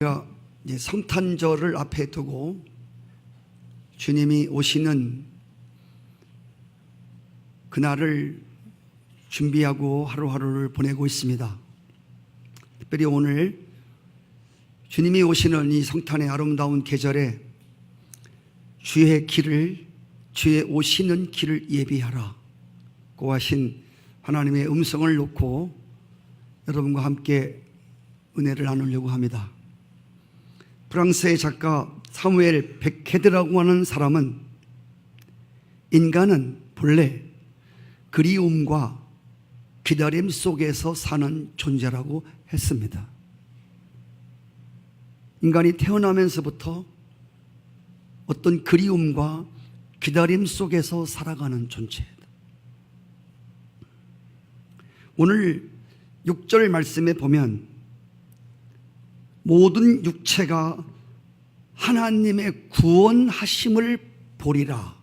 우리가 이제 성탄절을 앞에 두고 주님이 오시는 그날을 준비하고 하루하루를 보내고 있습니다. 특별히 오늘 주님이 오시는 이 성탄의 아름다운 계절에 주의 오시는 길을 예비하라 고 하신 하나님의 음성을 놓고 여러분과 함께 은혜를 나누려고 합니다. 프랑스의 작가 사무엘 베케드라고 하는 사람은 인간은 본래 그리움과 기다림 속에서 사는 존재라고 했습니다. 인간이 태어나면서부터 어떤 그리움과 기다림 속에서 살아가는 존재다. 오늘 6절 말씀에 보면 모든 육체가 하나님의 구원하심을 보리라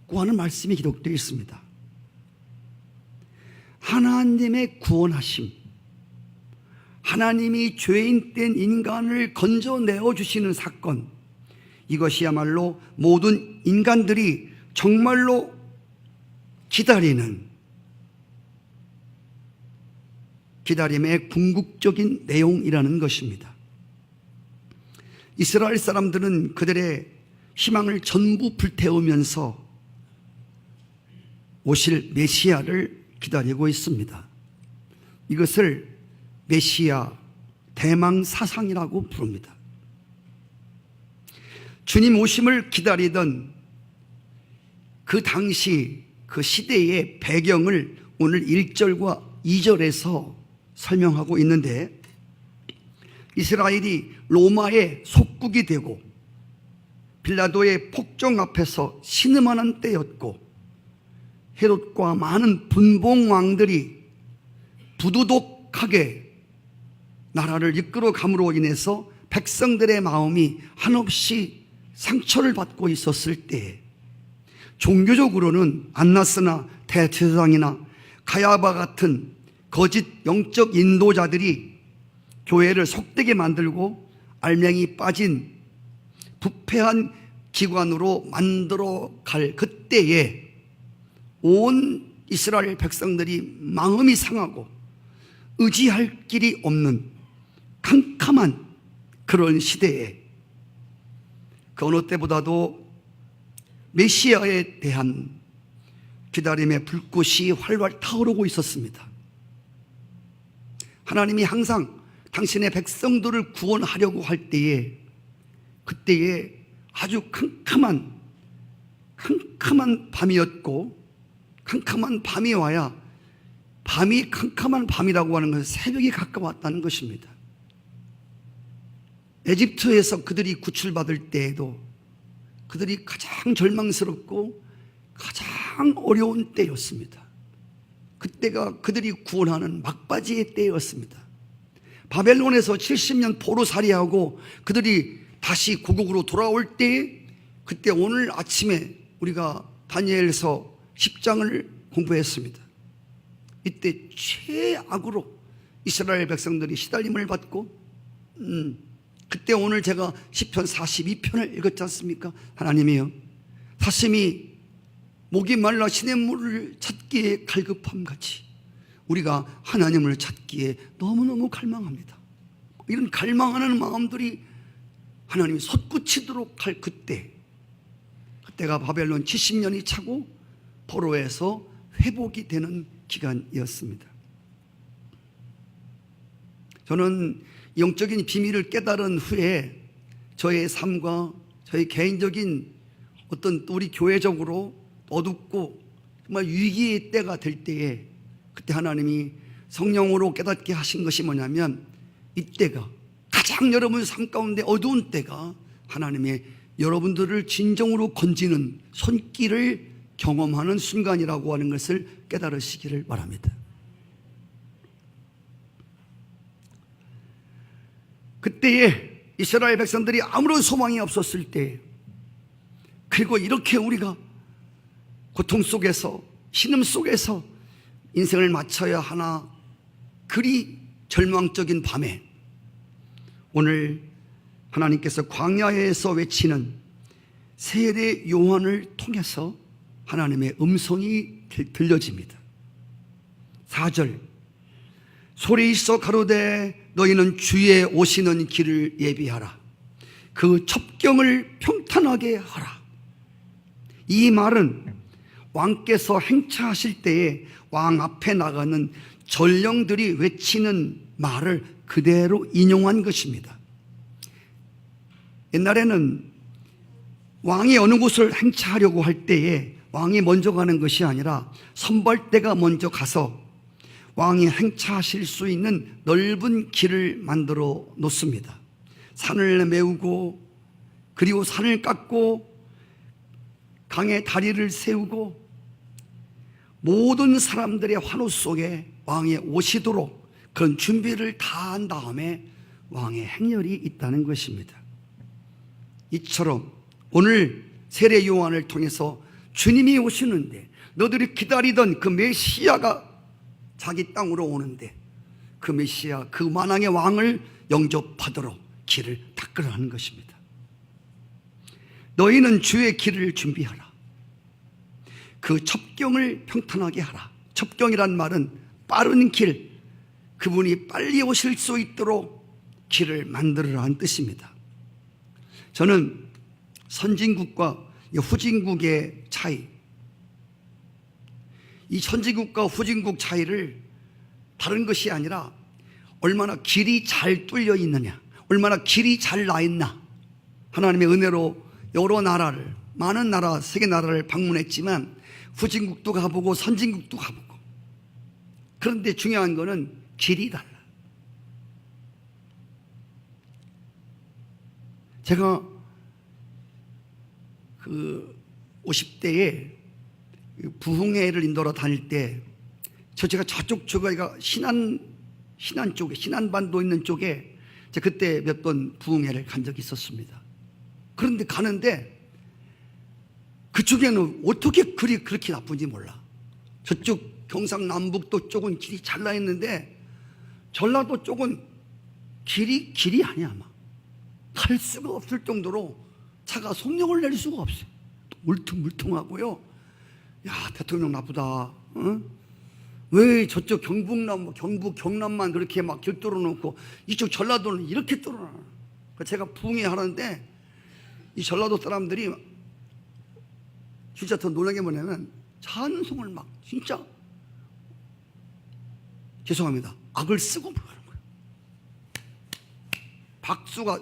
고 하는 말씀이 기록되어 있습니다. 하나님의 구원하심, 하나님이 죄인 된 인간을 건져내어 주시는 사건, 이것이야말로 모든 인간들이 정말로 기다리는 기다림의 궁극적인 내용이라는 것입니다. 이스라엘 사람들은 그들의 희망을 전부 불태우면서 오실 메시아를 기다리고 있습니다. 이것을 메시아 대망 사상이라고 부릅니다. 주님 오심을 기다리던 그 당시 그 시대의 배경을 오늘 1절과 2절에서 설명하고 있는데, 이스라엘이 로마의 속국이 되고 빌라도의 폭정 앞에서 신음하는 때였고, 헤롯과 많은 분봉왕들이 부도덕하게 나라를 이끌어감으로 인해서 백성들의 마음이 한없이 상처를 받고 있었을 때, 종교적으로는 안나스나 대제사장이나 가야바 같은 거짓 영적 인도자들이 교회를 속되게 만들고 알맹이 빠진 부패한 기관으로 만들어 갈 그때에 온 이스라엘 백성들이 마음이 상하고 의지할 길이 없는 캄캄한 그런 시대에 그 어느 때보다도 메시아에 대한 기다림의 불꽃이 활활 타오르고 있었습니다. 하나님이 항상 당신의 백성들을 구원하려고 할 때에, 그때에 아주 캄캄한 밤이었고, 캄캄한 밤이 와야, 밤이 캄캄한 밤이라고 하는 것은 새벽이 가까웠다는 것입니다. 에집트에서 그들이 구출받을 때에도 그들이 가장 절망스럽고 가장 어려운 때였습니다. 그때가 그들이 구원하는 막바지의 때였습니다. 바벨론에서 70년 포로살이하고 그들이 다시 고국으로 돌아올 때, 그때 오늘 아침에 우리가 다니엘서 10장을 공부했습니다. 이때 최악으로 이스라엘 백성들이 시달림을 받고, 그때 오늘 제가 시편 42편을 읽었지 않습니까? 하나님이여, 사슴이 목이 말라 시냇물을 찾기에 갈급함같이 우리가 하나님을 찾기에 너무너무 갈망합니다. 이런 갈망하는 마음들이 하나님이 솟구치도록 할 그때가 바벨론 70년이 차고 포로에서 회복이 되는 기간이었습니다. 저는 영적인 비밀을 깨달은 후에 저의 삶과 저의 개인적인 어떤 우리 교회적으로 어둡고 정말 위기의 때가 될 때에, 그때 하나님이 성령으로 깨닫게 하신 것이 뭐냐면, 이때가 가장 여러분 삶 가운데 어두운 때가 하나님의 여러분들을 진정으로 건지는 손길을 경험하는 순간이라고 하는 것을 깨달으시기를 바랍니다. 그때에 이스라엘 백성들이 아무런 소망이 없었을 때, 그리고 이렇게 우리가 고통 속에서, 신음 속에서 인생을 마쳐야 하나, 그리 절망적인 밤에 오늘 하나님께서 광야에서 외치는 세례 요한을 통해서 하나님의 음성이 들려집니다. 4절, 소리 있어 가로되 너희는 주의 오시는 길을 예비하라. 그 첩경을 평탄하게 하라. 이 말은 왕께서 행차하실 때에 왕 앞에 나가는 전령들이 외치는 말을 그대로 인용한 것입니다. 옛날에는 왕이 어느 곳을 행차하려고 할 때에 왕이 먼저 가는 것이 아니라 선발대가 먼저 가서 왕이 행차하실 수 있는 넓은 길을 만들어 놓습니다. 산을 메우고, 그리고 산을 깎고, 강에 다리를 세우고, 모든 사람들의 환호 속에 왕이 오시도록 그런 준비를 다 한 다음에 왕의 행렬이 있다는 것입니다. 이처럼 오늘 세례 요한을 통해서 주님이 오시는데, 너들이 기다리던 그 메시아가 자기 땅으로 오는데, 그 메시아, 그 만왕의 왕을 영접하도록 길을 닦으라는 것입니다. 너희는 주의 길을 준비하라. 그 첩경을 평탄하게 하라. 첩경이란 말은 빠른 길, 그분이 빨리 오실 수 있도록 길을 만들으라는 뜻입니다. 저는 선진국과 후진국의 차이, 이 선진국과 후진국 차이를 다른 것이 아니라 얼마나 길이 잘 뚫려 있느냐, 얼마나 길이 잘 나 있나. 하나님의 은혜로 여러 나라를, 많은 나라, 세계 나라를 방문했지만 후진국도 가보고 선진국도 가보고, 그런데 중요한 거는 길이 달라. 제가 그 50대에 부흥회를 인도하러 다닐 때, 제가 저쪽 저기가 신안 쪽에, 신안반도 있는 쪽에 제가 그때 몇 번 부흥회를 간 적이 있었습니다. 그런데 가는데 그쪽에는 어떻게 글이 그렇게 나쁜지 몰라. 저쪽 경상남북도 쪽은 길이 잘 나 있는데 전라도 쪽은 길이 아니야. 아마 갈 수가 없을 정도로 차가 속력을 낼 수가 없어요. 울퉁불퉁하고요. 야, 대통령 나쁘다. 응? 왜 저쪽 경북남, 경북, 경남만 그렇게 막 길 뚫어놓고 이쪽 전라도는 이렇게 뚫어놔. 제가 부흥회 하는데 이 전라도 사람들이 진짜 더 놀란 게 뭐냐면 찬송을 막 진짜, 죄송합니다, 악을 쓰고 부르는 거예요. 박수가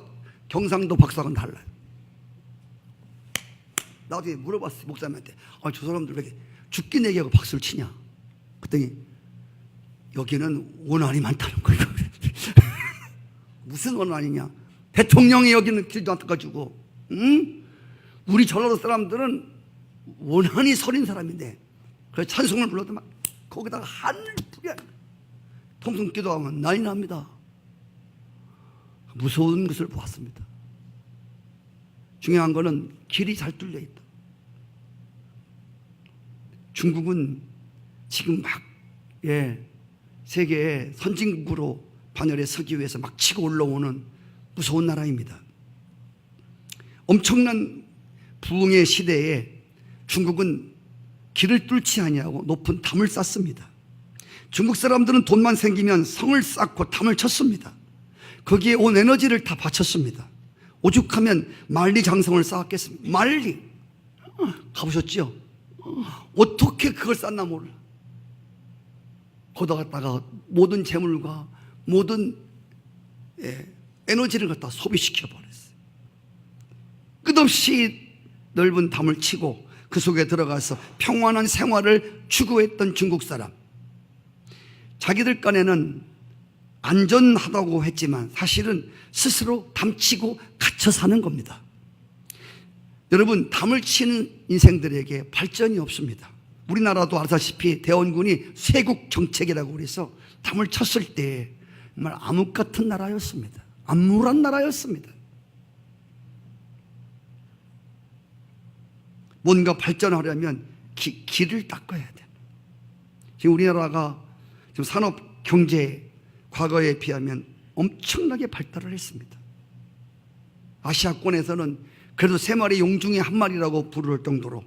경상도 박수하고는 달라요. 나중에 물어봤어요, 목사님한테. 저 사람들 왜 이렇게 죽긴 얘기하고 박수를 치냐. 그랬더니 여기는 원한이 많다는 거예요. 무슨 원한이냐. 대통령이 여기는 길도 안 닦아주고, 응? 우리 전라도 사람들은 원한이 서린 사람인데, 그래서 찬송을 불러도 막 거기다가 한을 뿌려. 통성 기도하면 난리 납니다. 무서운 것을 보았습니다. 중요한 거는 길이 잘 뚫려 있다. 중국은 지금 막 세계의 선진국으로 반열에 서기 위해서 막 치고 올라오는 무서운 나라입니다. 엄청난 부흥의 시대에 중국은 길을 뚫지 아니하고 높은 담을 쌓습니다. 중국 사람들은 돈만 생기면 성을 쌓고 담을 쳤습니다. 거기에 온 에너지를 다 바쳤습니다. 오죽하면 만리장성을 쌓았겠습니까? 만리 가보셨죠? 어떻게 그걸 쌓나 몰라. 거기다가 모든 재물과 모든 에너지를 갖다 소비시켜 버렸어요. 끝없이 넓은 담을 치고 그 속에 들어가서 평안한 생활을 추구했던 중국 사람, 자기들 간에는 안전하다고 했지만 사실은 스스로 담치고 갇혀 사는 겁니다. 여러분, 담을 치는 인생들에게 발전이 없습니다. 우리나라도 아시다시피 대원군이 쇄국 정책이라고 그래서 담을 쳤을 때 정말 암흑 같은 나라였습니다. 암울한 나라였습니다. 뭔가 발전하려면 길을 닦아야 돼. 지금 우리나라가 지금 산업 경제 과거에 비하면 엄청나게 발달을 했습니다. 아시아권에서는 그래도 3마리 용 중에 1마리라고 부를 정도로.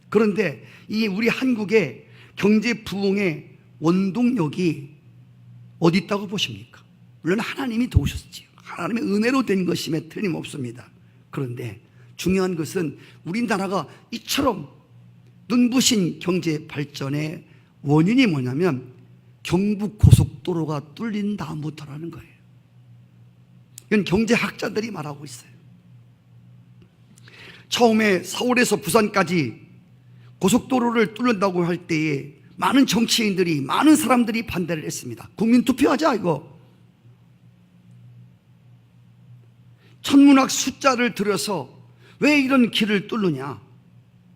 그런데 이 우리 한국의 경제 부흥의 원동력이 어디 있다고 보십니까? 물론 하나님이 도우셨지요. 하나님의 은혜로 된 것임에 틀림없습니다. 그런데 중요한 것은 우리나라가 이처럼 눈부신 경제 발전의 원인이 뭐냐면 경부 고속도로가 뚫린 다음부터라는 거예요. 이건 경제학자들이 말하고 있어요. 처음에 서울에서 부산까지 고속도로를 뚫는다고 할 때에 많은 정치인들이, 많은 사람들이 반대를 했습니다. 국민 투표하자 이거. 천문학 숫자를 들여서 왜 이런 길을 뚫느냐,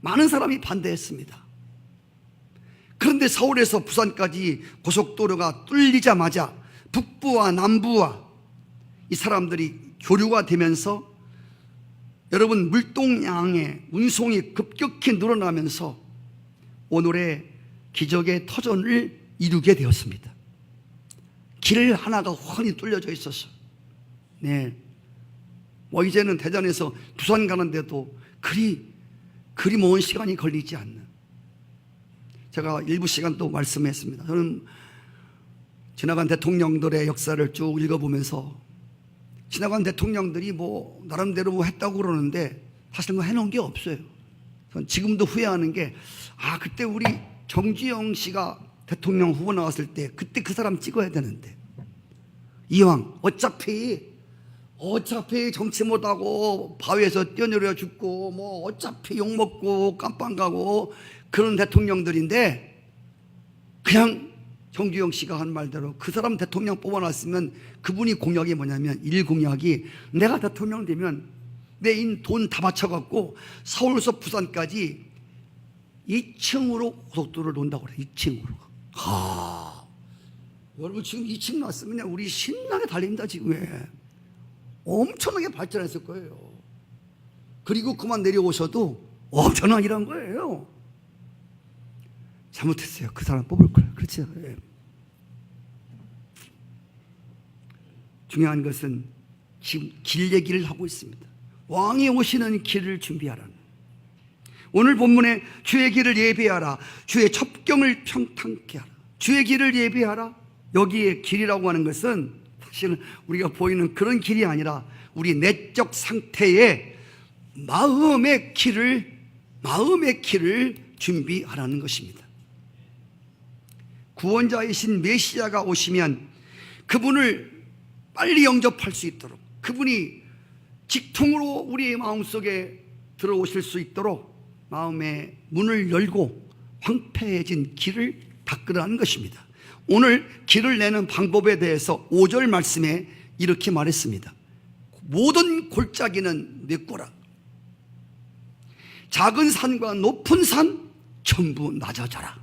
많은 사람이 반대했습니다. 그런데 서울에서 부산까지 고속도로가 뚫리자마자 북부와 남부와 이 사람들이 교류가 되면서 여러분 물동량의 운송이 급격히 늘어나면서 오늘의 기적의 터전을 이루게 되었습니다. 길 하나가 훤히 뚫려져 있어서 이제는 대전에서 부산 가는데도 그리 먼 시간이 걸리지 않는. 제가 일부 시간 또 말씀했습니다. 저는 지나간 대통령들의 역사를 쭉 읽어보면서 지나간 대통령들이 나름대로 했다고 그러는데 사실 해놓은 게 없어요. 전 지금도 후회하는 게 그때 우리 정주영 씨가 대통령 후보 나왔을 때 그때 그 사람 찍어야 되는데, 이왕 어차피 정치 못하고 바위에서 뛰어내려 죽고 어차피 욕먹고 깜빵 가고 그런 대통령들인데 그냥 정주영 씨가 한 말대로 그 사람 대통령 뽑아놨으면 그분이 공약이 뭐냐면, 공약이 내가 대통령 되면 내 돈 다 바쳐갖고 서울에서 부산까지 2층으로 고속도로를 논다고 그래. 2층으로. 여러분 지금 2층 났으면 우리 신나게 달립니다. 지금 엄청나게 발전했을 거예요. 그리고 그만 내려오셔도 엄청난 일한 거예요. 잘못했어요. 그 사람 뽑을 거예요. 그렇죠? 중요한 것은 지금 길 얘기를 하고 있습니다. 왕이 오시는 길을 준비하라는. 오늘 본문에 주의 길을 예비하라, 주의 첩경을 평탄케 하라, 주의 길을 예비하라. 여기에 길이라고 하는 것은 사실은 우리가 보이는 그런 길이 아니라 우리 내적 상태의 마음의 길을 준비하라는 것입니다. 구원자이신 메시아가 오시면 그분을 빨리 영접할 수 있도록, 그분이 직통으로 우리의 마음속에 들어오실 수 있도록 마음의 문을 열고 황폐해진 길을 닦으라는 것입니다. 오늘 길을 내는 방법에 대해서 5절 말씀에 이렇게 말했습니다. 모든 골짜기는 메꾸라. 작은 산과 높은 산 전부 낮아져라.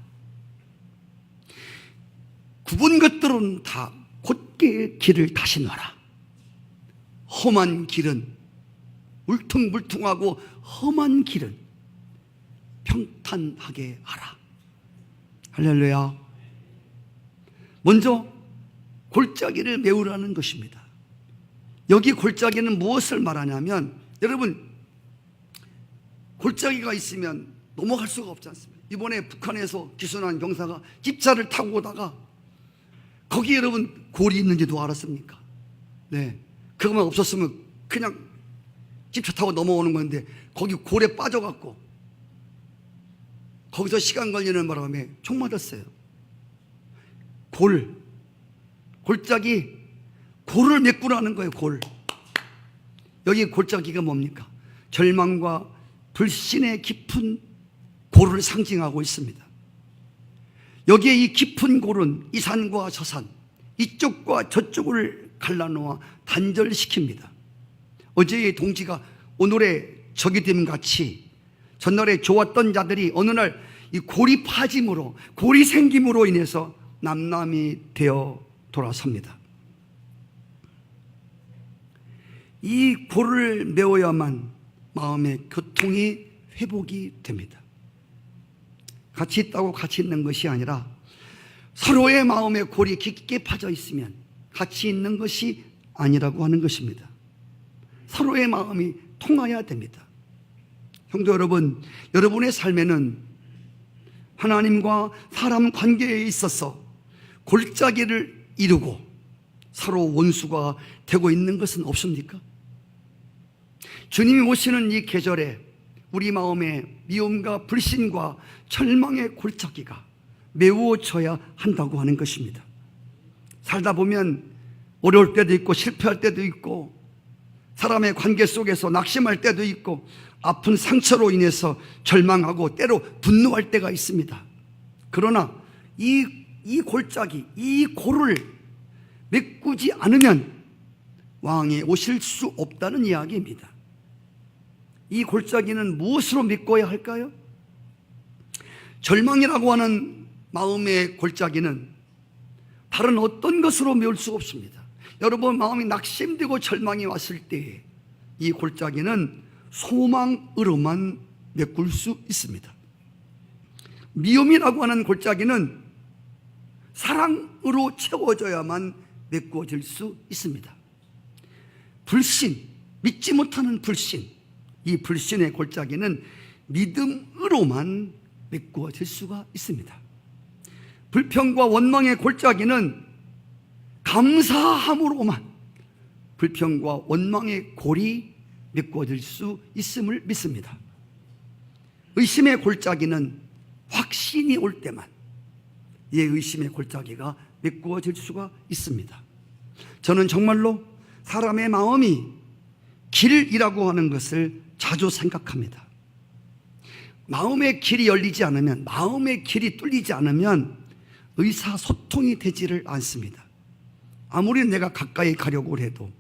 굽은 것들은 다 곧게 길을 다시 놔라. 험한 길은, 울퉁불퉁하고 험한 길은 평탄하게 하라. 할렐루야. 먼저 골짜기를 메우라는 것입니다. 여기 골짜기는 무엇을 말하냐면, 여러분 골짜기가 있으면 넘어갈 수가 없지 않습니까? 이번에 북한에서 기순한 병사가 집차를 타고 오다가 거기 여러분 골이 있는지도 알았습니까? 그것만 없었으면 그냥 집차 타고 넘어오는 건데 거기 골에 빠져갖고 거기서 시간 걸리는 바람에 총 맞았어요. 골짜기, 골을 메꾸라는 거예요. 여기 골짜기가 뭡니까? 절망과 불신의 깊은 골을 상징하고 있습니다. 여기에 이 깊은 골은 이 산과 저 산, 이쪽과 저쪽을 갈라놓아 단절시킵니다. 어제의 동지가 오늘의 적이 됨 같이 전날에 좋았던 자들이 어느 날 이 골이 파짐으로, 골이 생김으로 인해서 남남이 되어 돌아섭니다. 이 골을 메워야만 마음의 교통이 회복이 됩니다. 같이 있다고 같이 있는 것이 아니라 서로의 마음의 골이 깊게 파져 있으면 같이 있는 것이 아니라고 하는 것입니다. 서로의 마음이 통하여야 됩니다. 성도 여러분, 여러분의 삶에는 하나님과 사람 관계에 있어서 골짜기를 이루고 서로 원수가 되고 있는 것은 없습니까? 주님이 오시는 이 계절에 우리 마음에 미움과 불신과 절망의 골짜기가 메워져야 한다고 하는 것입니다. 살다 보면 어려울 때도 있고 실패할 때도 있고 사람의 관계 속에서 낙심할 때도 있고 아픈 상처로 인해서 절망하고 때로 분노할 때가 있습니다. 그러나 이 골짜기, 이 골을 메꾸지 않으면 왕이 오실 수 없다는 이야기입니다. 이 골짜기는 무엇으로 메꿔야 할까요? 절망이라고 하는 마음의 골짜기는 다른 어떤 것으로 메울 수 없습니다. 여러분 마음이 낙심되고 절망이 왔을 때 이 골짜기는 소망으로만 메꿀 수 있습니다. 미움이라고 하는 골짜기는 사랑으로 채워져야만 메꿔질 수 있습니다. 불신, 믿지 못하는 불신, 이 불신의 골짜기는 믿음으로만 메꾸어질 수가 있습니다. 불평과 원망의 골짜기는 감사함으로만 불평과 원망의 골이 메꿔질 수 있음을 믿습니다. 의심의 골짜기는 확신이 올 때만 의심의 골짜기가 메꾸어질 수가 있습니다. 저는 정말로 사람의 마음이 길이라고 하는 것을 자주 생각합니다. 마음의 길이 열리지 않으면, 마음의 길이 뚫리지 않으면 의사소통이 되지를 않습니다. 아무리 내가 가까이 가려고 해도,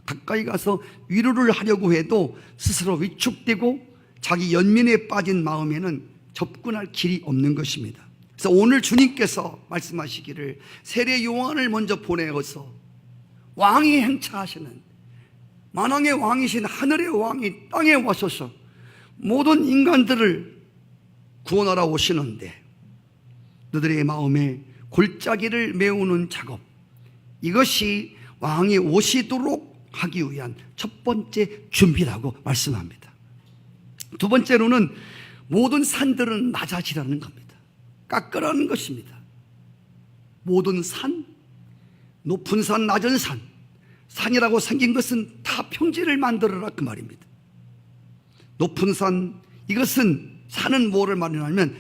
가까이 가서 위로를 하려고 해도 스스로 위축되고 자기 연민에 빠진 마음에는 접근할 길이 없는 것입니다. 그래서 오늘 주님께서 말씀하시기를 세례 요한을 먼저 보내어서 왕이 행차하시는 만왕의 왕이신 하늘의 왕이 땅에 와셔서 모든 인간들을 구원하러 오시는데 너들의 마음에 골짜기를 메우는 작업, 이것이 왕이 오시도록 하기 위한 첫 번째 준비라고 말씀합니다. 두 번째로는 모든 산들은 낮아지라는 겁니다. 깎으라는 것입니다. 모든 산, 높은 산, 낮은 산, 산이라고 생긴 것은 다 평지를 만들어라 그 말입니다. 높은 산, 이것은 산은 뭐를 말하냐면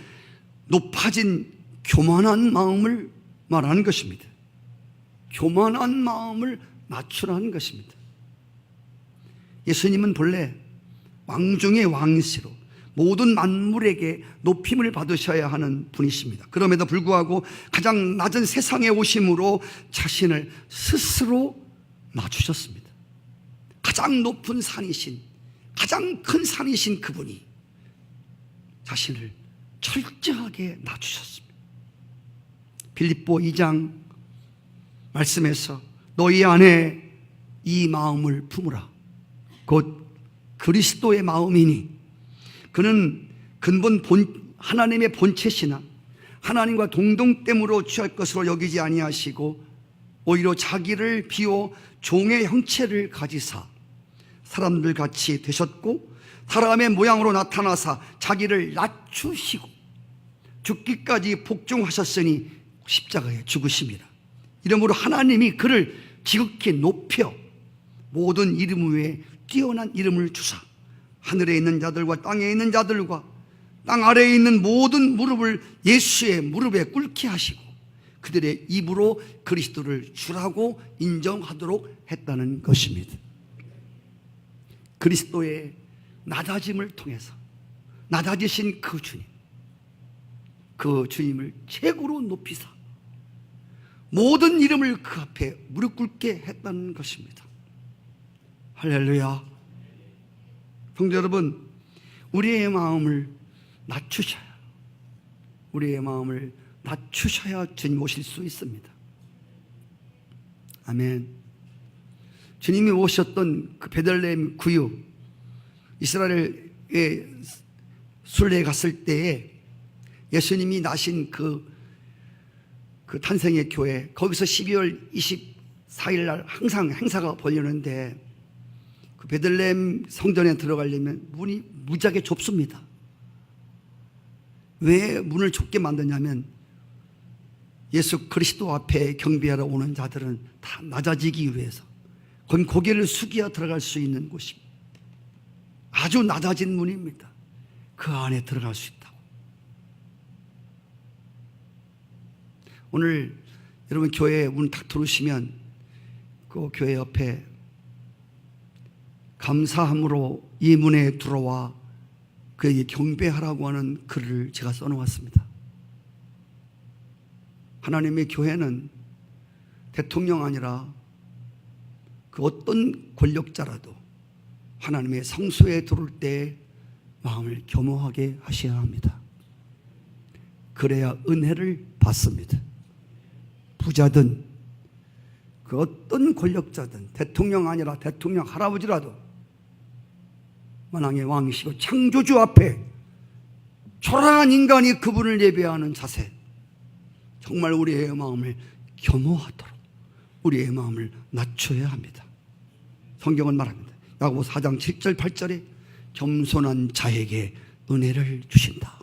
높아진 교만한 마음을 말하는 것입니다. 교만한 마음을 낮추라는 것입니다. 예수님은 본래 왕 중의 왕이시로 모든 만물에게 높임을 받으셔야 하는 분이십니다. 그럼에도 불구하고 가장 낮은 세상에 오심으로 자신을 스스로 낮추셨습니다. 가장 높은 산이신, 가장 큰 산이신 그분이 자신을 철저하게 낮추셨습니다. 빌립보 2장 말씀에서 너희 안에 이 마음을 품으라. 곧 그리스도의 마음이니 그는 근본 하나님의 본체시나 하나님과 동등됨으로 취할 것으로 여기지 아니하시고 오히려 자기를 비워 종의 형체를 가지사 사람들 같이 되셨고 사람의 모양으로 나타나사 자기를 낮추시고 죽기까지 복종하셨으니 십자가에 죽으십니다. 이러므로 하나님이 그를 지극히 높여 모든 이름 위에 뛰어난 이름을 주사 하늘에 있는 자들과 땅에 있는 자들과 땅 아래에 있는 모든 무릎을 예수의 무릎에 꿇게 하시고 그들의 입으로 그리스도를 주라고 인정하도록 했다는 것입니다. 그리스도의 낮아짐을 통해서 낮아지신 그 주님, 그 주님을 최고로 높이사 모든 이름을 그 앞에 무릎 꿇게 했다는 것입니다. 할렐루야. 성도 여러분, 우리의 마음을 낮추셔야, 우리의 마음을 낮추셔야 주님 오실 수 있습니다. 아멘. 주님이 오셨던 그 베들레헴 구유, 이스라엘의 순례에 갔을 때에 예수님이 나신 그 탄생의 교회, 거기서 12월 24일 날 항상 행사가 벌리는데 그 베들레헴 성전에 들어가려면 문이 무지하게 좁습니다. 왜 문을 좁게 만드냐면 예수 그리스도 앞에 경배하러 오는 자들은 다 낮아지기 위해서 거기 고개를 숙여 들어갈 수 있는 곳입니다. 아주 낮아진 문입니다. 그 안에 들어갈 수 있다고. 오늘 여러분 교회 문 딱 들어오시면 그 교회 옆에 감사함으로 이 문에 들어와 그에게 경배하라고 하는 글을 제가 써놓았습니다. 하나님의 교회는 대통령 아니라 그 어떤 권력자라도 하나님의 성소에 들어올 때 마음을 겸허하게 하셔야 합니다. 그래야 은혜를 받습니다. 부자든 그 어떤 권력자든 대통령 아니라 대통령 할아버지라도 만왕의 왕이시고 창조주 앞에 초라한 인간이 그분을 예배하는 자세, 정말 우리의 마음을 겸허하도록 우리의 마음을 낮춰야 합니다. 성경은 말합니다. 야고보 4장 7절 8절에 겸손한 자에게 은혜를 주신다.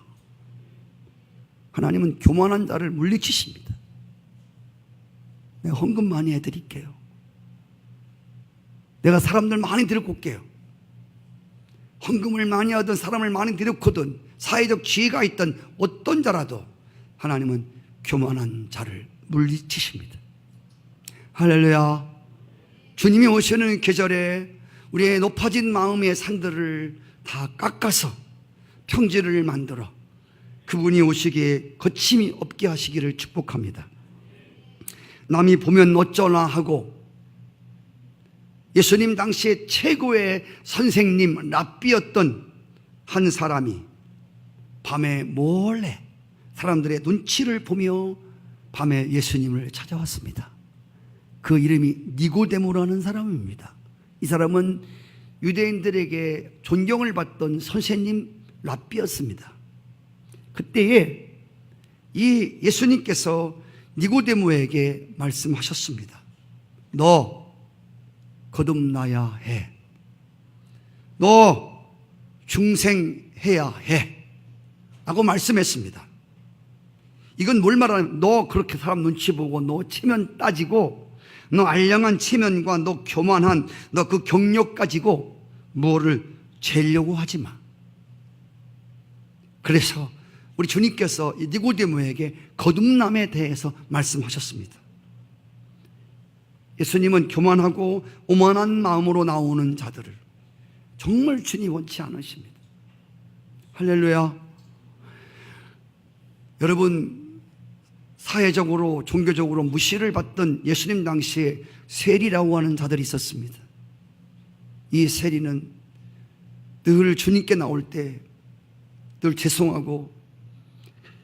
하나님은 교만한 자를 물리치십니다. 내가 헌금 많이 해드릴게요. 내가 사람들 많이 데리고 올게요. 헌금을 많이 하든 사람을 많이 데리고든 사회적 지위가 있던 어떤 자라도 하나님은 교만한 자를 물리치십니다. 할렐루야. 주님이 오시는 계절에 우리의 높아진 마음의 산들을 다 깎아서 평지를 만들어 그분이 오시기에 거침이 없게 하시기를 축복합니다. 남이 보면 어쩌나 하고 예수님 당시에 최고의 선생님 랍비였던 한 사람이 밤에 몰래 사람들의 눈치를 보며 밤에 예수님을 찾아왔습니다. 그 이름이 니고데모라는 사람입니다. 이 사람은 유대인들에게 존경을 받던 선생님 랍비였습니다. 그때에 이 예수님께서 니고데모에게 말씀하셨습니다. 너 거듭나야 해. 너 중생해야 해. 라고 말씀했습니다. 이건 뭘 말하냐면 너 그렇게 사람 눈치 보고 너 체면 따지고 너 알량한 체면과 너 교만한 너 그 경력 가지고 뭐를 재려고 하지 마. 그래서 우리 주님께서 니고데모에게 거듭남에 대해서 말씀하셨습니다. 예수님은 교만하고 오만한 마음으로 나오는 자들을 정말 주님 원치 않으십니다. 할렐루야. 여러분, 사회적으로 종교적으로 무시를 받던 예수님 당시에 세리라고 하는 자들이 있었습니다. 이 세리는 늘 주님께 나올 때 늘 죄송하고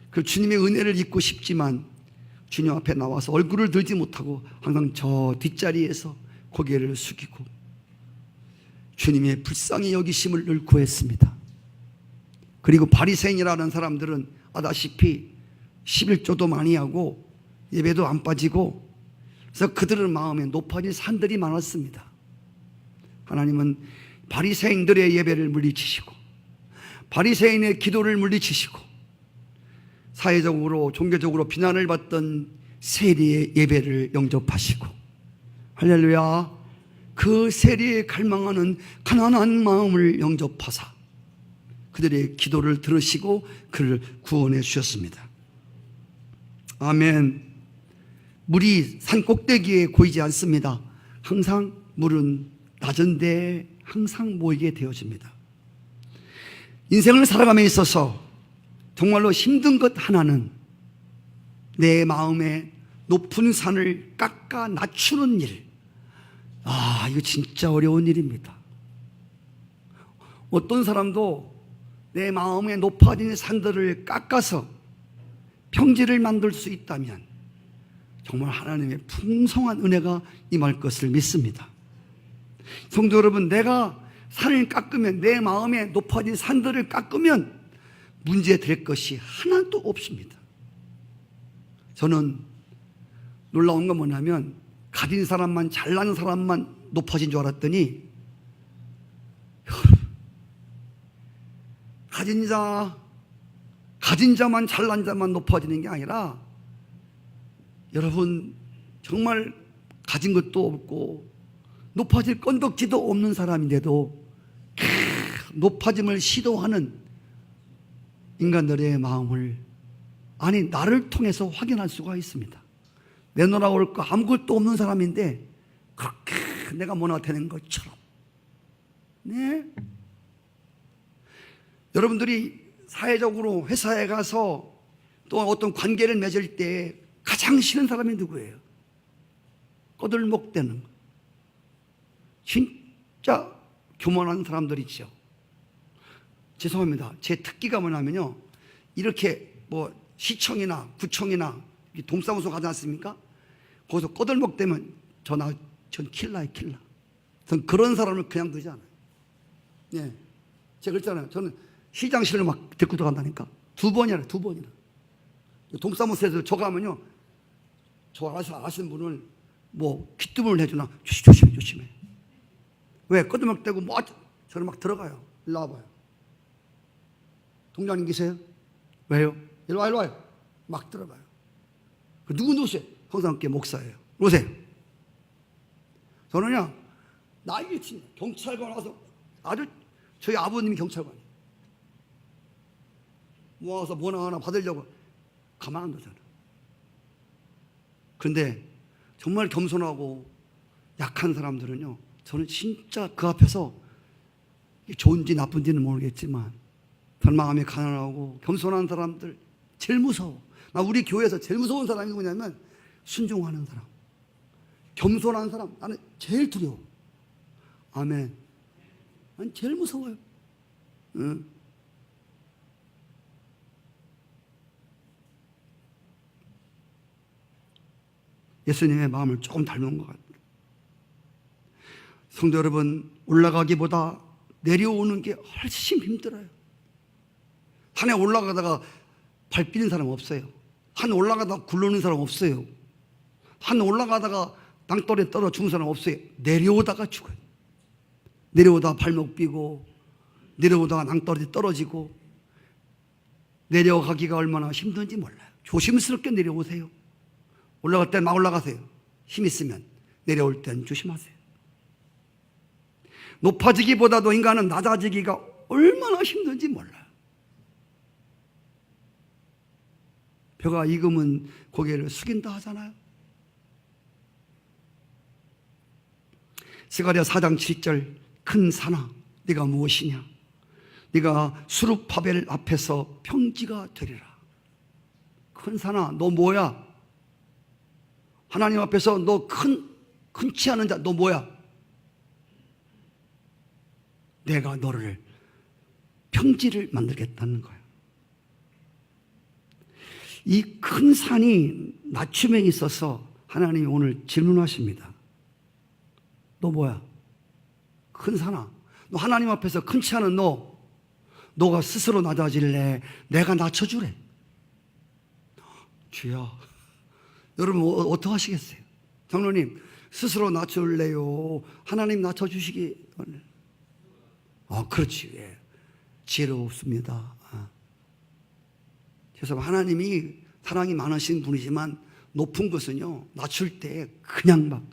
그 주님의 은혜를 입고 싶지만 주님 앞에 나와서 얼굴을 들지 못하고 항상 저 뒷자리에서 고개를 숙이고 주님의 불쌍히 여기심을 늘 구했습니다. 그리고 바리새인이라는 사람들은 아다시피 11조도 많이 하고 예배도 안 빠지고 그래서 그들의 마음에 높아진 산들이 많았습니다. 하나님은 바리새인들의 예배를 물리치시고 바리새인의 기도를 물리치시고 사회적으로 종교적으로 비난을 받던 세리의 예배를 영접하시고 할렐루야. 그 세리에 갈망하는 가난한 마음을 영접하사 그들의 기도를 들으시고 그를 구원해 주셨습니다. 아멘. 물이 산 꼭대기에 고이지 않습니다. 항상 물은 낮은 데에 항상 모이게 되어집니다. 인생을 살아감에 있어서 정말로 힘든 것 하나는 내 마음에 높은 산을 깎아 낮추는 일. 이거 진짜 어려운 일입니다. 어떤 사람도 내 마음에 높아진 산들을 깎아서 평지를 만들 수 있다면 정말 하나님의 풍성한 은혜가 임할 것을 믿습니다. 성도 여러분, 내가 산을 깎으면 내 마음에 높아진 산들을 깎으면 문제될 것이 하나도 없습니다. 저는 놀라운 건 뭐냐면 가진 사람만 잘난 사람만 높아진 줄 알았더니 가진 자만, 잘난 자만 높아지는 게 아니라, 여러분 정말 가진 것도 없고 높아질 건덕지도 없는 사람인데도 높아짐을 시도하는 인간들의 마음을, 아니 나를 통해서 확인할 수가 있습니다. 내놓으라고 거 아무것도 없는 사람인데 그렇게 내가 뭐나 되는 것처럼. 네. 여러분들이 사회적으로 회사에 가서 또 어떤 관계를 맺을 때 가장 싫은 사람이 누구예요? 꺼들먹대는 거. 진짜 교만한 사람들이죠. 죄송합니다. 제 특기가 뭐냐면요, 이렇게 뭐 시청이나 구청이나 동사무소 가지 않습니까? 거기서 꺼들먹대면 전 킬러예요, 킬러. 전 그런 사람을 그냥 두지 않아요. 예. 제가 그랬잖아요. 저는 시장실을 막 데리고 들어간다니까. 두 번이나. 동사무소에서 저 가면요, 저 아시는 분을 뭐 귀뚜문을 해주나, 조심해. 왜? 꺼들먹대고 뭐 저를 막 들어가요. 일로 와봐요. 동장님 계세요? 왜요? 일로 와요. 막 들어가요. 누구세요? 성산교회 목사예요. 오세요. 저는요, 나이를 칩니다. 경찰관 와서, 저희 아버님이 경찰관이에요. 모아서 뭐나 하나 받으려고 가만 안 두잖아요. 그런데 정말 겸손하고 약한 사람들은요, 저는 진짜 그 앞에서 좋은지 나쁜지는 모르겠지만 전 마음이 가난하고 겸손한 사람들 제일 무서워. 나 우리 교회에서 제일 무서운 사람이 누구냐면 순종하는 사람, 겸손한 사람. 나는 제일 두려워. 아멘. 난 제일 무서워요. 응. 예수님의 마음을 조금 닮은 것 같아요. 성도 여러분, 올라가기보다 내려오는 게 훨씬 힘들어요. 산에 올라가다가 발 삐는 사람 없어요. 산 올라가다가 굴러오는 사람 없어요. 산 올라가다가 땅돌에 떨어 죽은 사람 없어요. 내려오다가 죽어요. 내려오다가 발목 삐고, 내려오다가 낭떠러지 떨어지고, 내려가기가 얼마나 힘든지 몰라요. 조심스럽게 내려오세요. 올라갈 땐 막 올라가세요. 힘 있으면. 내려올 땐 조심하세요. 높아지기보다도 인간은 낮아지기가 얼마나 힘든지 몰라요. 벼가 익으면 고개를 숙인다 하잖아요. 스가랴 4장 7절, 큰 산아 네가 무엇이냐? 네가 수룹바벨 앞에서 평지가 되리라. 큰 산아 너 뭐야? 하나님 앞에서 너 큰치 않은 자 너 뭐야? 내가 너를 평지를 만들겠다는 거예요. 이 큰 산이 낮춤에 있어서 하나님이 오늘 질문하십니다. 너 뭐야? 큰 산아, 너 하나님 앞에서 큰치 않은 너가 스스로 낮아질래? 내가 낮춰주래. 주여, 여러분 어떻게 하시겠어요? 장로님 스스로 낮출래요? 하나님 낮춰주시기. 그렇지. 예. 지혜롭습니다. 그래서 하나님이 사랑이 많으신 분이지만 높은 것은요, 낮출 때 그냥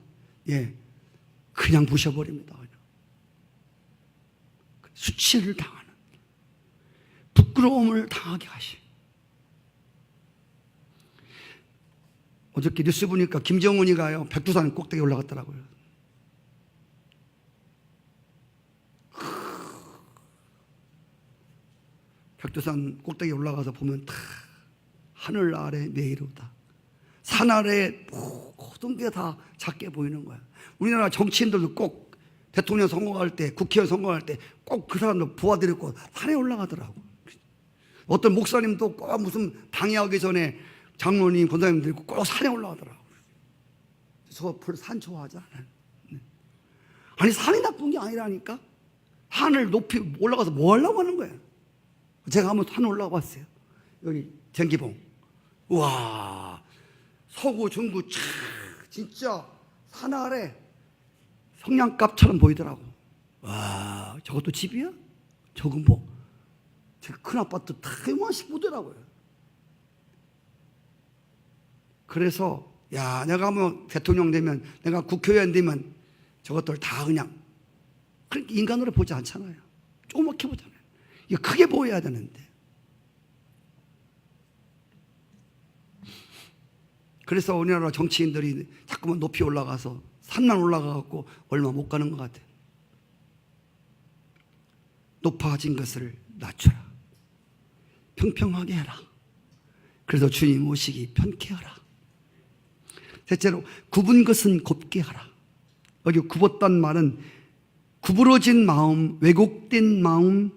그냥 부셔버립니다. 수치를 당하는, 부끄러움을 당하게 하시. 어저께 뉴스 보니까 김정은이가요, 백두산 꼭대기에 올라갔더라고요. 백두산 꼭대기에 올라가서 보면 다 하늘 아래 메이로다. 산 아래 모든 게 다 작게 보이는 거야. 우리나라 정치인들도 꼭 대통령 선거할 때, 국회의원 선거할 때 꼭 그 사람들 부하들이고 산에 올라가더라고. 어떤 목사님도 꼭 무슨 당회하기 전에 장로님, 권사님들 있고 꼭 산에 올라가더라고. 저 산 좋아하지 않아요. 아니 산이 나쁜 게 아니라니까. 산을 높이 올라가서 뭐 하려고 하는 거예요. 제가 한번 산 올라가 봤어요. 여기 전기봉. 우와, 서구 중구 진짜 산 아래 성냥갑처럼 보이더라고. 와, 저것도 집이야? 저건 뭐 제 큰아빠도 다 요만씩 보더라고요. 그래서 야, 내가 뭐 대통령 되면, 내가 국회의원 되면 저것들 다 그냥 그렇게 인간으로 보지 않잖아요. 조그맣게 보잖아요. 이거 크게 보여야 되는데. 그래서 우리나라 정치인들이 자꾸만 높이 올라가서 산만 올라가갖고 얼마 못 가는 것 같아요. 높아진 것을 낮춰라. 평평하게 해라. 그래서 주님 오시기 편케 하라. 셋째로, 굽은 것은 곱게 하라. 여기 굽었단 말은 구부러진 마음, 왜곡된 마음,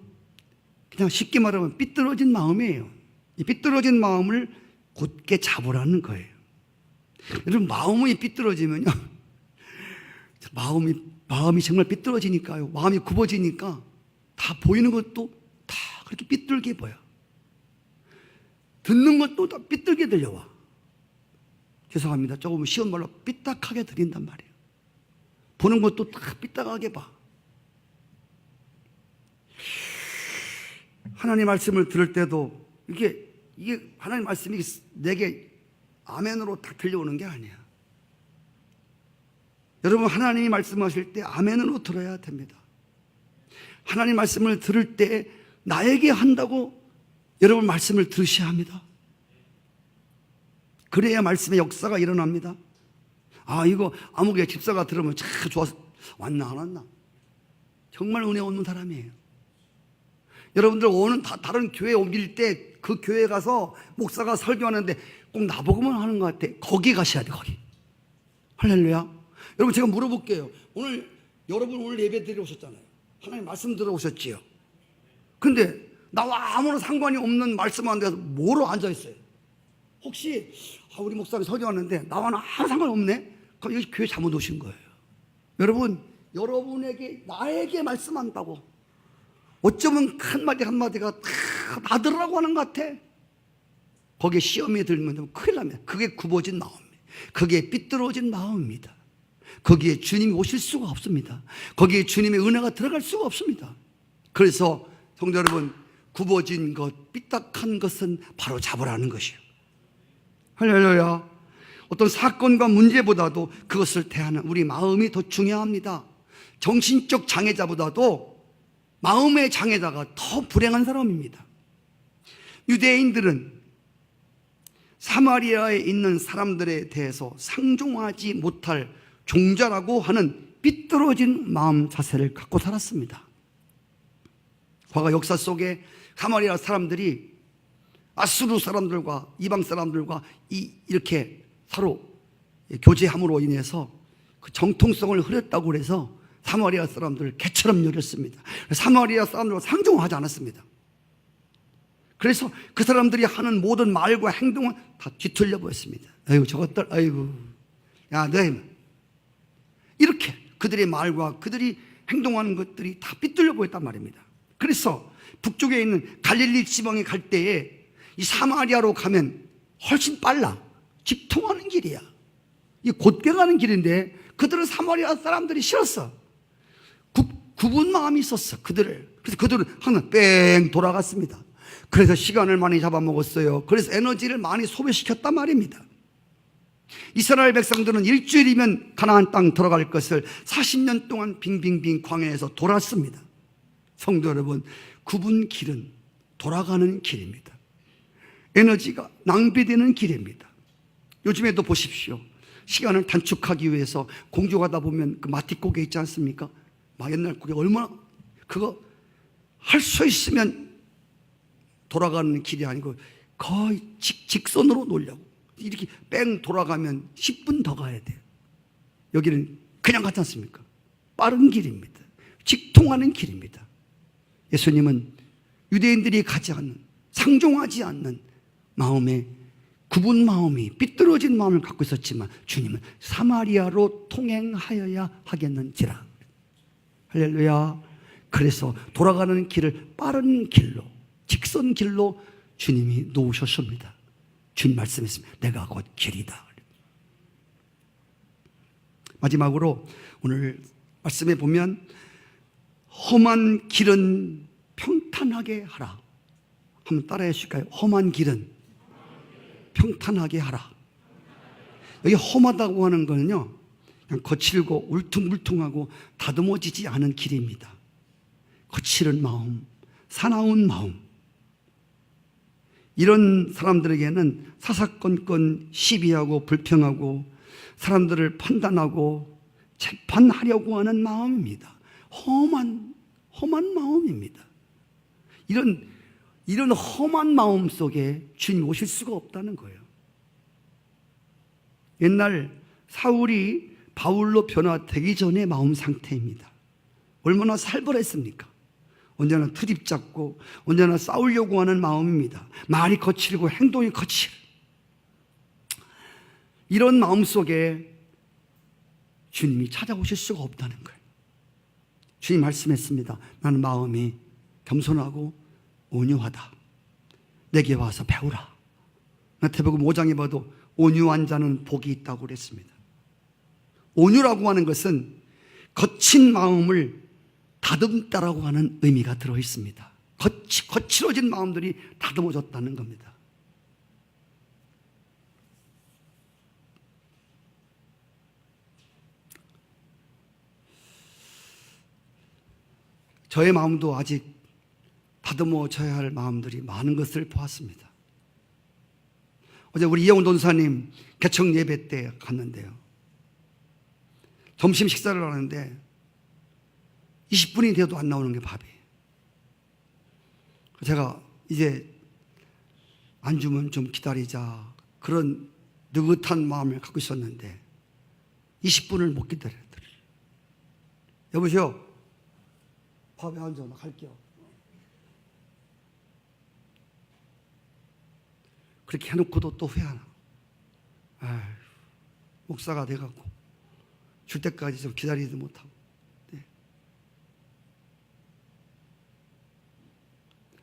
그냥 쉽게 말하면 삐뚤어진 마음이에요. 이 삐뚤어진 마음을 곧게 잡으라는 거예요. 여러분, 마음이 삐뚤어지면요, 마음이 정말 삐뚤어지니까요, 마음이 굽어지니까 다 보이는 것도 다 그렇게 삐뚤게 보여. 듣는 것도 다 삐뚤게 들려와. 죄송합니다. 조금 쉬운 말로 삐딱하게 들린단 말이에요. 보는 것도 다 삐딱하게 봐. 하나님 말씀을 들을 때도 이게 하나님 말씀이 내게 아멘으로 다 들려오는 게 아니야. 여러분, 하나님이 말씀하실 때 아멘으로 들어야 됩니다. 하나님 말씀을 들을 때 나에게 한다고 여러분 말씀을 들으셔야 합니다. 그래야 말씀의 역사가 일어납니다. 아, 이거 아무개 집사가 들으면 참 좋아서 왔나 안 왔나? 정말 은혜 없는 사람이에요. 여러분들 오는 다른 교회 옮길 때 그 교회 가서 목사가 설교하는데 꼭 나보고만 하는 것 같아. 거기 가셔야 돼, 거기. 할렐루야. 여러분, 제가 물어볼게요. 여러분 오늘 예배 드리러 오셨잖아요. 하나님 말씀 들어오셨지요. 근데 나와 아무런 상관이 없는 말씀하는 데서 뭐로 앉아있어요? 혹시 우리 목사님 설교하는데 나와는 아무 상관이 없네? 그럼 여기 교회 잘못 오신 거예요. 여러분, 나에게 말씀한다고 어쩌면 한마디가 다 들으라고 하는 것 같아. 거기에 시험이 들면 큰일 납니다. 그게 굽어진 마음이에요. 그게 삐뚤어진 마음입니다. 거기에 주님이 오실 수가 없습니다. 거기에 주님의 은혜가 들어갈 수가 없습니다. 그래서 성도 여러분, 굽어진 것, 삐딱한 것은 바로 잡으라는 것이요. 할렐루야. 어떤 사건과 문제보다도 그것을 대하는 우리 마음이 더 중요합니다. 정신적 장애자보다도 마음의 장애자가 더 불행한 사람입니다. 유대인들은 사마리아에 있는 사람들에 대해서 상종하지 못할 종자라고 하는 삐뚤어진 마음 자세를 갖고 살았습니다. 과거 역사 속에 사마리아 사람들이 아수르 사람들과 이방 사람들과 이렇게 서로 교제함으로 인해서 그 정통성을 흐렸다고 그래서 사마리아 사람들을 개처럼 여겼습니다. 사마리아 사람들과 상종하지 않았습니다. 그래서 그 사람들이 하는 모든 말과 행동은 다 뒤틀려 보였습니다. 아이고, 저것들, 아이고, 야, 너 이렇게 그들의 말과 그들이 행동하는 것들이 다 삐뚤려 보였단 말입니다. 그래서 북쪽에 있는 갈릴리 지방에 갈 때에 이 사마리아로 가면 훨씬 빨라. 직통하는 길이야. 이 곧게 가는 길인데 그들은 사마리아 사람들이 싫었어. 굽은 마음이 있었어, 그들을. 그래서 그들은 항상 뺑 돌아갔습니다. 그래서 시간을 많이 잡아먹었어요. 그래서 에너지를 많이 소비시켰단 말입니다. 이스라엘 백성들은 일주일이면 가나안 땅 들어갈 것을 40년 동안 빙빙빙 광야에서 돌았습니다. 성도 여러분, 굽은 길은 돌아가는 길입니다. 에너지가 낭비되는 길입니다. 요즘에도 보십시오. 시간을 단축하기 위해서 공주 가다 보면 그 마티고개 있지 않습니까? 막 옛날 그게 얼마나 그거 할 수 있으면 돌아가는 길이 아니고 거의 직선으로 놀려고 이렇게 뺑 돌아가면 10분 더 가야 돼요. 여기는 그냥 같지 않습니까? 빠른 길입니다. 직통하는 길입니다. 예수님은 유대인들이 가지 않는, 상종하지 않는 마음에 굽은 마음이, 삐뚤어진 마음을 갖고 있었지만 주님은 사마리아로 통행하여야 하겠는지라. 할렐루야. 그래서 돌아가는 길을 빠른 길로, 직선 길로 주님이 놓으셨습니다. 주님 말씀했습니다. 내가 곧 길이다. 마지막으로 오늘 말씀에 보면 험한 길은 평탄하게 하라. 한번 따라해 주실까요? 험한 길은 평탄하게 하라. 여기 험하다고 하는 거는요, 그냥 거칠고 울퉁불퉁하고 다듬어지지 않은 길입니다. 거칠은 마음, 사나운 마음. 이런 사람들에게는 사사건건 시비하고 불평하고 사람들을 판단하고 재판하려고 하는 마음입니다. 험한 마음입니다. 이런 험한 마음 속에 주님이 오실 수가 없다는 거예요. 옛날 사울이 바울로 변화되기 전의 마음 상태입니다. 얼마나 살벌했습니까? 언제나 트집 잡고 언제나 싸우려고 하는 마음입니다. 말이 거칠고 행동이 거칠. 이런 마음 속에 주님이 찾아오실 수가 없다는 거예요. 주님 말씀했습니다. 나는 마음이 겸손하고 온유하다. 내게 와서 배우라. 마태복음 5장에 봐도 온유한 자는 복이 있다고 그랬습니다. 온유라고 하는 것은 거친 마음을 다듬다라고 하는 의미가 들어있습니다. 거칠어진 마음들이 다듬어졌다는 겁니다. 저의 마음도 아직 다듬어져야 할 마음들이 많은 것을 보았습니다. 어제 우리 이영훈 돈사님 개척 예배 때 갔는데요, 점심 식사를 하는데 20분이 되어도 안 나오는 게 밥이에요. 제가 이제 안 주면 좀 기다리자, 그런 느긋한 마음을 갖고 있었는데 20분을 못 기다렸더래요. 여보세요, 밥에 안 줘, 나 갈게요. 그렇게 해놓고도 또 후회하나. 목사가 돼갖고 줄 때까지 좀 기다리지 못하고. 네.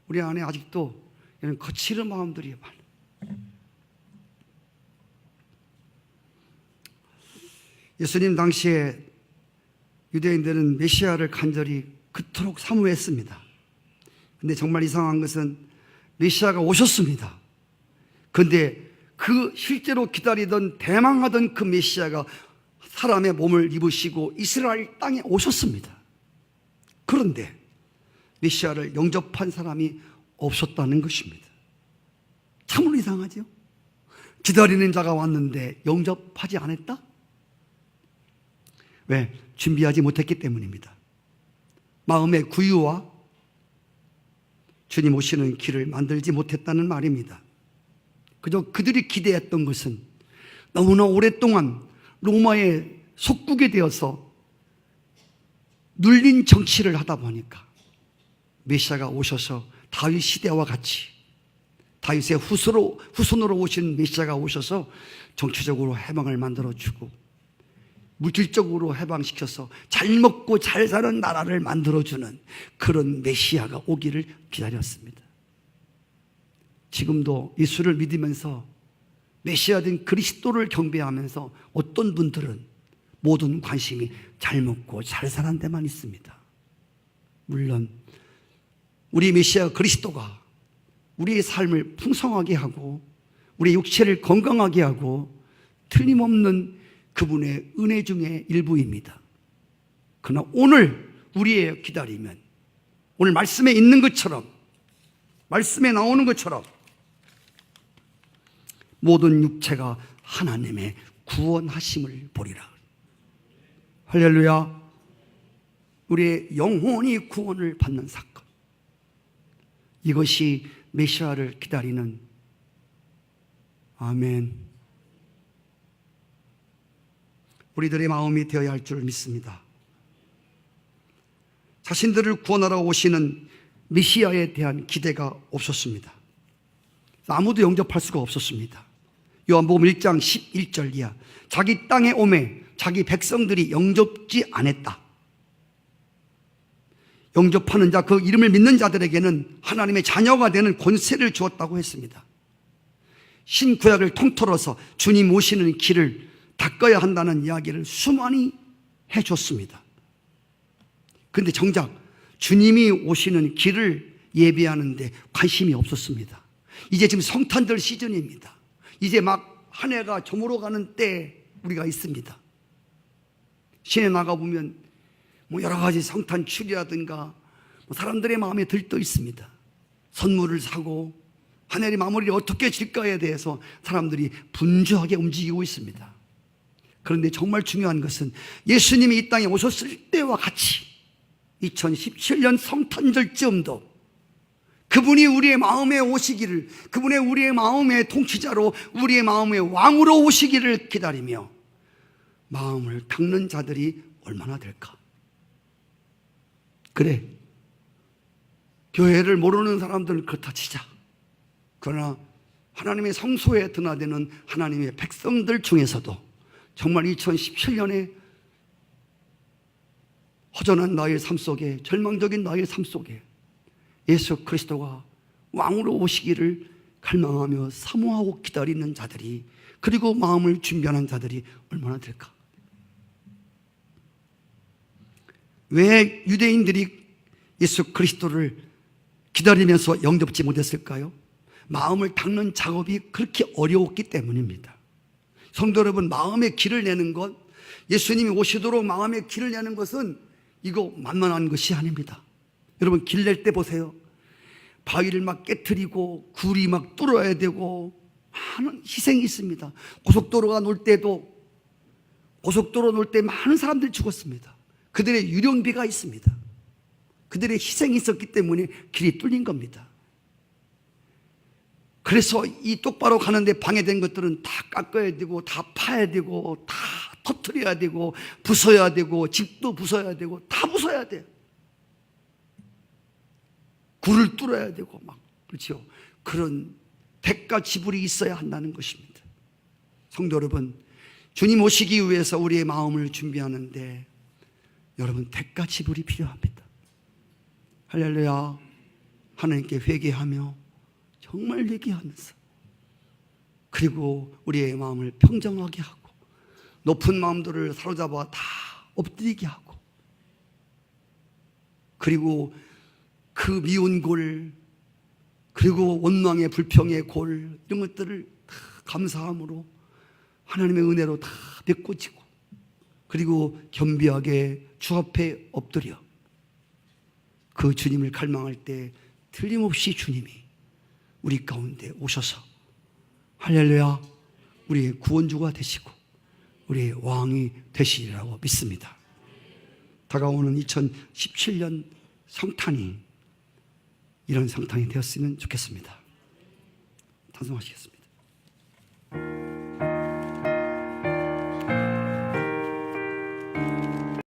우리 안에 아직도 이런 거칠은 마음들이 많아요. 예수님 당시에 유대인들은 메시아를 간절히 그토록 사모했습니다. 근데 정말 이상한 것은 메시아가 오셨습니다. 그런데 그 실제로 기다리던 대망하던 그 메시아가 사람의 몸을 입으시고 이스라엘 땅에 오셨습니다. 그런데 메시아를 영접한 사람이 없었다는 것입니다. 참으로 이상하죠? 기다리는 자가 왔는데 영접하지 않았다? 왜? 준비하지 못했기 때문입니다. 마음의 구유와 주님 오시는 길을 만들지 못했다는 말입니다. 그저 그들이 기대했던 것은 너무나 오랫동안 로마의 속국이 되어서 눌린 정치를 하다 보니까 메시아가 오셔서 다윗 시대와 같이 다윗의 후손으로 오신 메시아가 오셔서 정치적으로 해방을 만들어주고 물질적으로 해방시켜서 잘 먹고 잘 사는 나라를 만들어주는 그런 메시아가 오기를 기다렸습니다. 지금도 예수를 믿으면서 메시아된 그리스도를 경배하면서 어떤 분들은 모든 관심이 잘 먹고 잘 사는 데만 있습니다. 물론 우리 메시아 그리스도가 우리의 삶을 풍성하게 하고 우리의 육체를 건강하게 하고 틀림없는 그분의 은혜 중의 일부입니다. 그러나 오늘 우리의 기다리면 오늘 말씀에 있는 것처럼, 말씀에 나오는 것처럼 모든 육체가 하나님의 구원하심을 보리라. 할렐루야. 우리의 영혼이 구원을 받는 사건, 이것이 메시아를 기다리는, 아멘, 우리들의 마음이 되어야 할 줄 믿습니다. 자신들을 구원하러 오시는 메시아에 대한 기대가 없었습니다. 아무도 영접할 수가 없었습니다. 요한복음 1장 11절 이하, 자기 땅에 오매 자기 백성들이 영접지 않았다. 영접하는 자, 그 이름을 믿는 자들에게는 하나님의 자녀가 되는 권세를 주었다고 했습니다. 신구약을 통틀어서 주님 오시는 길을 닦아야 한다는 이야기를 수많이 해줬습니다. 그런데 정작 주님이 오시는 길을 예배하는데 관심이 없었습니다. 이제 지금 성탄절 시즌입니다. 이제 막 한 해가 저물어가는 때 우리가 있습니다. 시내 나가보면 여러 가지 성탄 추리라든가 사람들의 마음에 들떠 있습니다. 선물을 사고 한 해의 마무리를 어떻게 질까에 대해서 사람들이 분주하게 움직이고 있습니다. 그런데 정말 중요한 것은 예수님이 이 땅에 오셨을 때와 같이 2017년 성탄절쯤도 그분이 우리의 마음에 오시기를, 그분의 우리의 마음의 통치자로 우리의 마음의 왕으로 오시기를 기다리며 마음을 닦는 자들이 얼마나 될까? 그래, 교회를 모르는 사람들은 그렇다 치자. 그러나 하나님의 성소에 드나드는 하나님의 백성들 중에서도 정말 2017년에 허전한 나의 삶 속에, 절망적인 나의 삶 속에 예수 그리스도가 왕으로 오시기를 갈망하며 사모하고 기다리는 자들이, 그리고 마음을 준비하는 자들이 얼마나 될까? 왜 유대인들이 예수 그리스도를 기다리면서 영접지 못했을까요? 마음을 닦는 작업이 그렇게 어려웠기 때문입니다. 성도 여러분, 마음의 길을 내는 것, 예수님이 오시도록 마음의 길을 내는 것은 이거 만만한 것이 아닙니다. 여러분, 길 낼 때 보세요. 바위를 막 깨트리고 굴이 막 뚫어야 되고 많은 희생이 있습니다. 고속도로 놀 때 많은 사람들이 죽었습니다. 그들의 유령비가 있습니다. 그들의 희생이 있었기 때문에 길이 뚫린 겁니다. 그래서 이 똑바로 가는데 방해된 것들은 다 깎아야 되고, 다 파야 되고, 다 터뜨려야 되고, 부숴야 되고, 집도 부숴야 되고, 다 부숴야 돼요. 굴을 뚫어야 되고, 그렇죠. 그런 대가 지불이 있어야 한다는 것입니다. 성도 여러분, 주님 오시기 위해서 우리의 마음을 준비하는데 여러분, 대가 지불이 필요합니다. 할렐루야. 하나님께 회개하며 정말 회개하면서, 그리고 우리의 마음을 평정하게 하고 높은 마음들을 사로잡아 다 엎드리게 하고, 그리고 그 미운 골, 그리고 원망의 불평의 골, 이런 것들을 다 감사함으로 하나님의 은혜로 다 메꿔지고, 그리고 겸비하게 주 앞에 엎드려 그 주님을 갈망할 때 틀림없이 주님이 우리 가운데 오셔서 할렐루야, 우리의 구원주가 되시고 우리의 왕이 되시리라고 믿습니다. 다가오는 2017년 성탄이 이런 성탄이 되었으면 좋겠습니다. 찬송하시겠습니다.